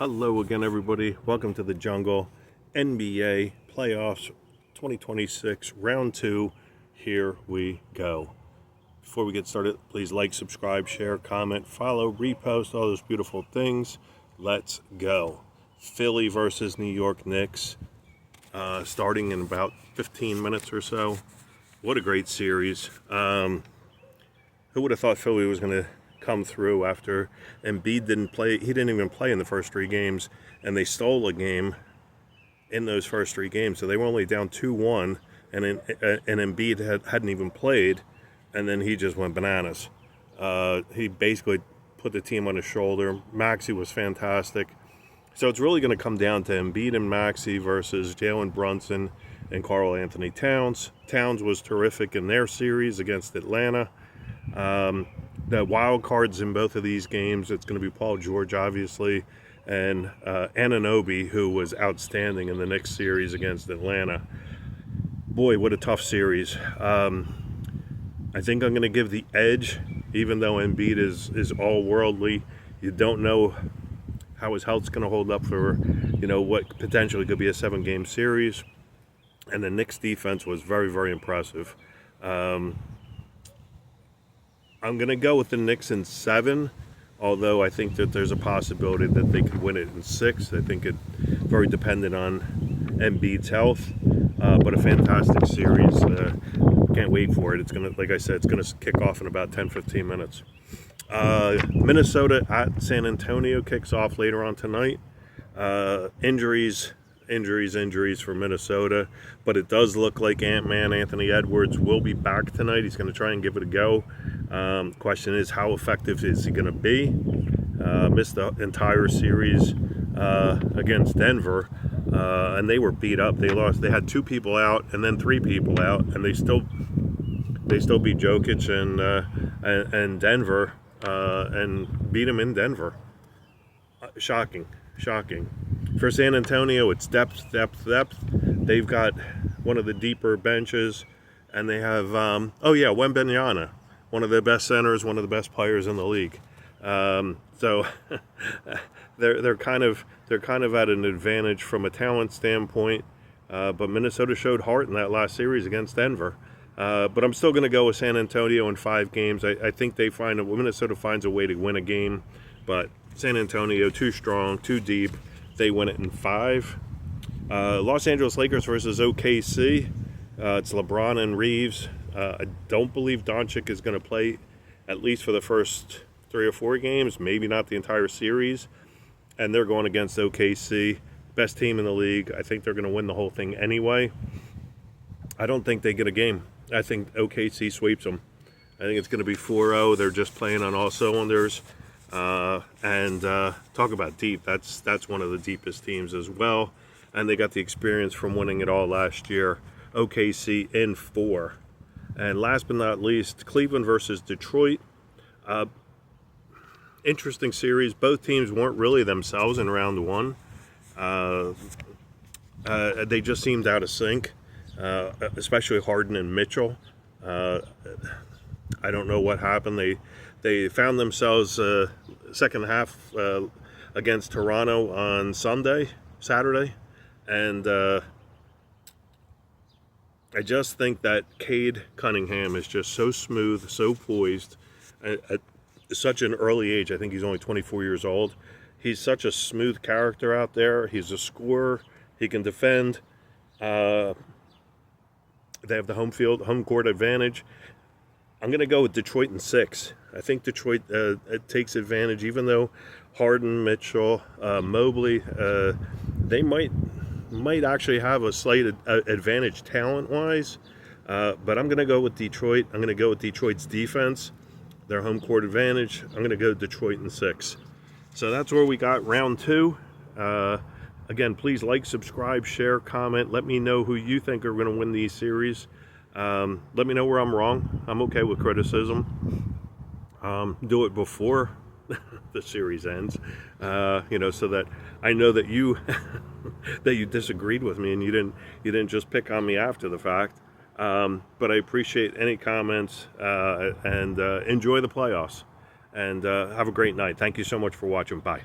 Hello again, everybody. Welcome to the jungle. NBA playoffs 2026 round 2. Here we go. Before we get started, please like, subscribe, share, comment, follow, repost, all those beautiful things. Let's go. Philly versus New York Knicks, starting in about 15 minutes or so. What a great series. Who would have thought Philly was going to come through after Embiid didn't play? He didn't even play in the first 3 games, and they stole a game in those first 3 games. So they were only down 2-1, and Embiid hadn't even played, and then he just went bananas. He basically put the team on his shoulder. Maxey was fantastic. So it's really going to come down to Embiid and Maxey versus Jalen Brunson and Karl Anthony Towns. Towns was terrific in their series against Atlanta. The wild cards in both of these games, it's going to be Paul George, obviously, and Anunoby, who was outstanding in the Knicks series against Atlanta. Boy, what a tough series. I think I'm going to give the edge, even though Embiid is all-worldly. You don't know how his health's going to hold up for, what potentially could be a 7-game series. And the Knicks defense was very, very impressive. I'm going to go with the Knicks in 7, although I think that there's a possibility that they could win it in 6. I think it's very dependent on Embiid's health, but a fantastic series. Can't wait for it. It's going to, like I said, it's going to kick off in about 10-15 minutes. Minnesota at San Antonio kicks off later on tonight. Injuries for Minnesota, but it does look like Ant-Man Anthony Edwards will be back tonight. He's going to try and give it a go. Question is, how effective is he going to be? Missed the entire series against Denver, and they were beat up. They lost. They had 2 people out and then 3 people out, and they still beat Jokic and Denver and beat him in Denver. Shocking. For San Antonio, it's depth. They've got one of the deeper benches, and they have Wembanyama, one of the best centers, one of the best players in the league. So they're kind of at an advantage from a talent standpoint. But Minnesota showed heart in that last series against Denver. But I'm still going to go with San Antonio in 5 games. I think Minnesota finds a way to win a game, but San Antonio too strong, too deep. They win it in 5. Los Angeles Lakers versus OKC. It's LeBron and Reeves. I don't believe Doncic is going to play at least for the first 3 or 4 games, maybe not the entire series. And they're going against OKC, best team in the league. I think they're going to win the whole thing anyway. I don't think they get a game. I think OKC sweeps them. I think it's going to be 4-0. They're just playing on all cylinders. And talk about deep. That's one of the deepest teams as well. And they got the experience from winning it all last year. OKC in 4. And last but not least, Cleveland versus Detroit. Interesting series. Both teams weren't really themselves in round 1. They just seemed out of sync, especially Harden and Mitchell. I don't know what happened. They found themselves second half against Toronto on Saturday, and I just think that Cade Cunningham is just so smooth, so poised at such an early age. I think he's only 24 years old. He's such a smooth character out there. He's a scorer. He can defend. They have the home court advantage. I'm going to go with Detroit in 6. I think Detroit takes advantage, even though Harden, Mitchell, Mobley, they might actually have a slight advantage talent-wise. But I'm going to go with Detroit. I'm going to go with Detroit's defense, their home court advantage. I'm going to go Detroit in 6. So that's where we got round 2. Again, please like, subscribe, share, comment. Let me know who you think are going to win these series. Let me know where I'm wrong. I'm okay with criticism. Do it before the series ends, so that I know that you that you disagreed with me and you didn't just pick on me after the fact. But I appreciate any comments and enjoy the playoffs. And have a great night. Thank you so much for watching. Bye.